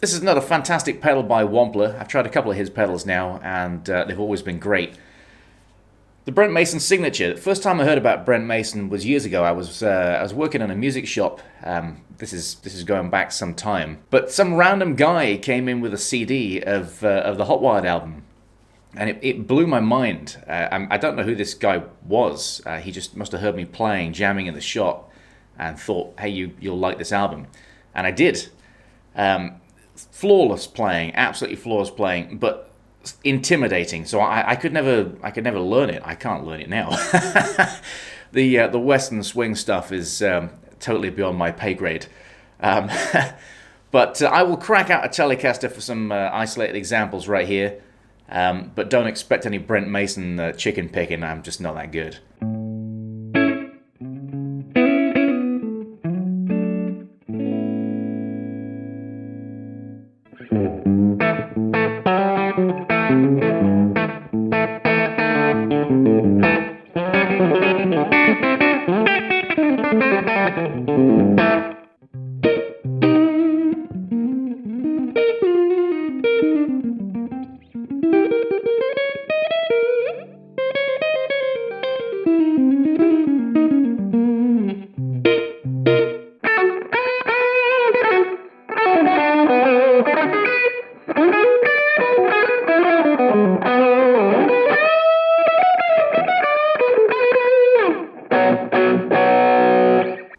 This is another fantastic pedal by Wampler. I've tried a couple of his pedals now, and they've always been great. The Brent Mason Signature. The first time I heard about Brent Mason was years ago. I was working in a music shop. This is going back some time. But some random guy came in with a CD of the Hot Wired album, and it blew my mind. I don't know who this guy was. He just must have heard me playing, jamming in the shop, and thought, "Hey, you'll like this album," and I did. Flawless playing, absolutely flawless playing, but intimidating. So I could never learn it. I can't learn it now. The Western swing stuff is totally beyond my pay grade. But I will crack out a Telecaster for some isolated examples right here. But don't expect any Brent Mason chicken picking. I'm just not that good.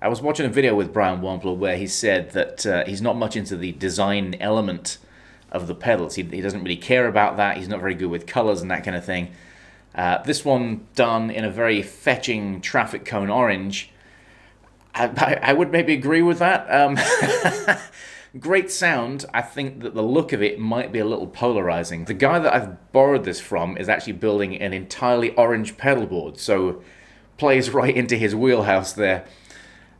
I was watching a video with Brian Wampler where he said that he's not much into the design element of the pedals. He doesn't really care about that. He's not very good with colors and that kind of thing. This one done in a very fetching traffic cone orange. I would maybe agree with that. Great sound. I think that the look of it might be a little polarizing. The guy that I've borrowed this from is actually building an entirely orange pedal board, so plays right into his wheelhouse there.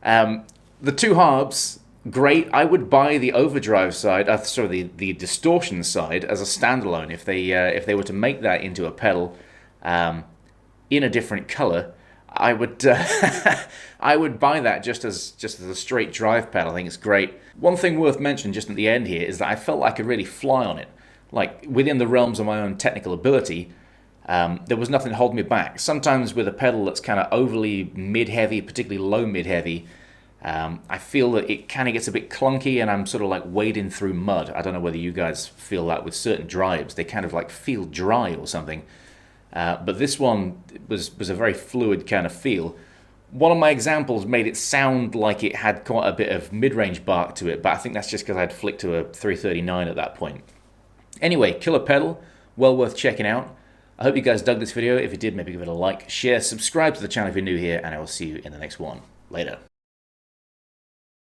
The two harbs, great. I would buy the overdrive side, the distortion side as a standalone if they were to make that into a pedal in a different color. I would I would buy that just as a straight drive pedal. I think it's great. One thing worth mentioning just at the end here is that I felt like I could really fly on it, like within the realms of my own technical ability. There was nothing holding me back. Sometimes with a pedal that's kind of overly mid-heavy, particularly low mid-heavy, I feel that it kind of gets a bit clunky and I'm sort of like wading through mud. I don't know whether you guys feel that with certain drives. They kind of like feel dry or something. But this one was a very fluid kind of feel. One of my examples made it sound like it had quite a bit of mid-range bark to it, but I think that's just because I'd flicked to a 339 at that point. Anyway, killer pedal, well worth checking out. I hope you guys dug this video. If you did, maybe give it a like, share, subscribe to the channel if you're new here, and I will see you in the next one. Later.